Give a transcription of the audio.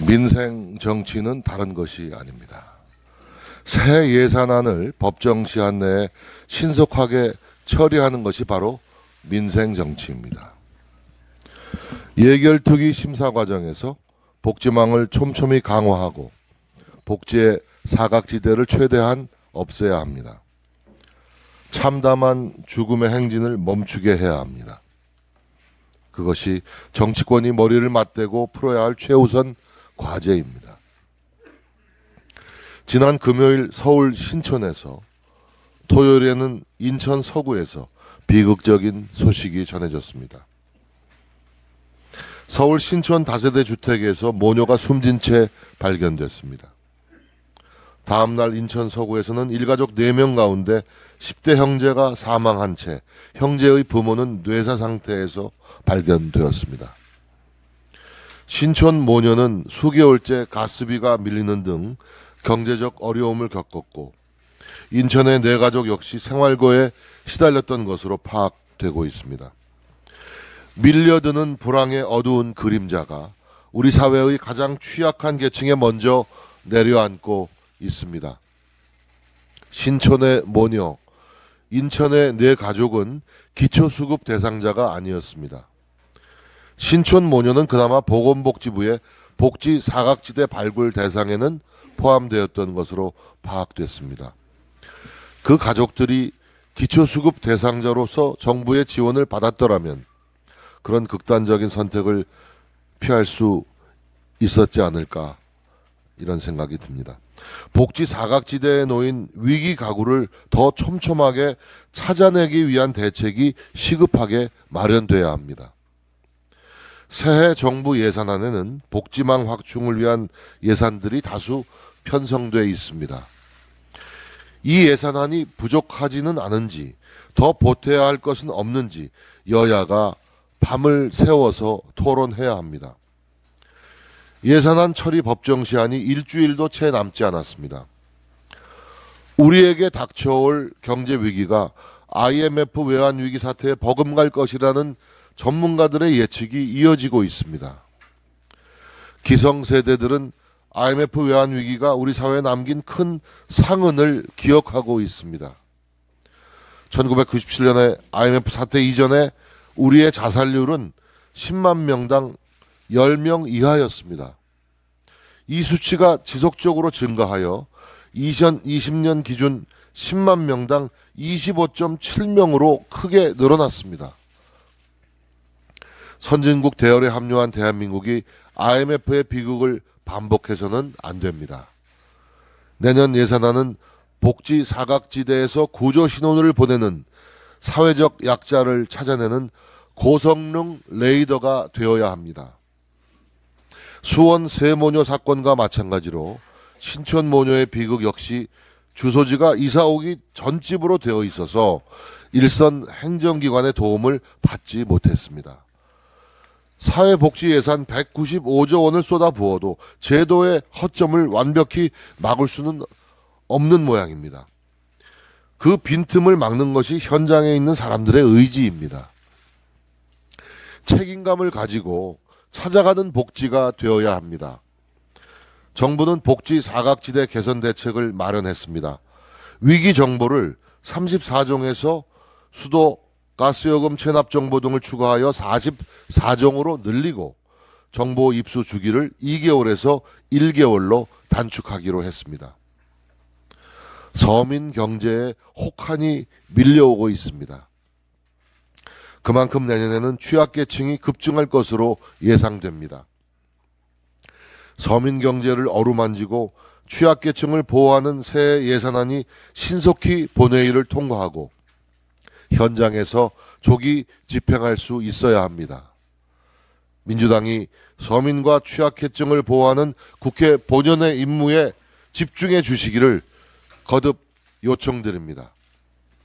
민생 정치는 다른 것이 아닙니다. 새 예산안을 법정 시한 내에 신속하게 처리하는 것이 바로 민생 정치입니다. 예결특위 심사 과정에서 복지망을 촘촘히 강화하고 복지의 사각지대를 최대한 없애야 합니다. 참담한 죽음의 행진을 멈추게 해야 합니다. 그것이 정치권이 머리를 맞대고 풀어야 할 최우선 과제입니다. 지난 금요일 서울 신촌에서, 토요일에는 인천 서구에서 비극적인 소식이 전해졌습니다. 서울 신촌 다세대 주택에서 모녀가 숨진 채 발견됐습니다. 다음 날 인천 서구에서는 일가족 4명 가운데 10대 형제가 사망한 채 형제의 부모는 뇌사 상태에서 발견되었습니다. 신촌 모녀는 수개월째 가스비가 밀리는 등 경제적 어려움을 겪었고, 인천의 4가족 역시 생활고에 시달렸던 것으로 파악되고 있습니다. 밀려드는 불황의 어두운 그림자가 우리 사회의 가장 취약한 계층에 먼저 내려앉고 있습니다. 신촌의 모녀, 인천의 4가족은 기초수급 대상자가 아니었습니다. 신촌 모녀는 그나마 보건복지부의 복지 사각지대 발굴 대상에는 포함되었던 것으로 파악됐습니다. 그 가족들이 기초수급 대상자로서 정부의 지원을 받았더라면 그런 극단적인 선택을 피할 수 있었지 않을까, 이런 생각이 듭니다. 복지 사각지대에 놓인 위기 가구를 더 촘촘하게 찾아내기 위한 대책이 시급하게 마련돼야 합니다. 새해 정부 예산안에는 복지망 확충을 위한 예산들이 다수 편성돼 있습니다. 이 예산안이 부족하지는 않은지, 더 보태야 할 것은 없는지 여야가 밤을 새워서 토론해야 합니다. 예산안 처리 법정 시한이 일주일도 채 남지 않았습니다. 우리에게 닥쳐올 경제 위기가 IMF 외환 위기 사태에 버금갈 것이라는 전문가들의 예측이 이어지고 있습니다. 기성세대들은 IMF 외환 위기가 우리 사회에 남긴 큰 상흔을 기억하고 있습니다. 1997년에 IMF 사태 이전에 우리의 자살률은 10만 명당 10명 이하였습니다. 이 수치가 지속적으로 증가하여 2020년 기준 10만 명당 25.7명으로 크게 늘어났습니다. 선진국 대열에 합류한 대한민국이 IMF의 비극을 반복해서는 안 됩니다. 내년 예산안은 복지 사각지대에서 구조 신호를 보내는 사회적 약자를 찾아내는 고성능 레이더가 되어야 합니다. 수원 세모녀 사건과 마찬가지로 신촌 모녀의 비극 역시 주소지가 이사 오기 전집으로 되어 있어서 일선 행정기관의 도움을 받지 못했습니다. 사회복지 예산 195조 원을 쏟아부어도 제도의 허점을 완벽히 막을 수는 없는 모양입니다. 그 빈틈을 막는 것이 현장에 있는 사람들의 의지입니다. 책임감을 가지고 찾아가는 복지가 되어야 합니다. 정부는 복지 사각지대 개선 대책을 마련했습니다. 위기 정보를 34종에서 수도 가스요금 체납 정보 등을 추가하여 44종으로 늘리고 정보 입수 주기를 2개월에서 1개월로 단축하기로 했습니다. 서민 경제에 혹한이 밀려오고 있습니다. 그만큼 내년에는 취약계층이 급증할 것으로 예상됩니다. 서민 경제를 어루만지고 취약계층을 보호하는 새 예산안이 신속히 본회의를 통과하고 현장에서 조기 집행할 수 있어야 합니다. 민주당이 서민과 취약계층을 보호하는 국회 본연의 임무에 집중해 주시기를 거듭 요청드립니다.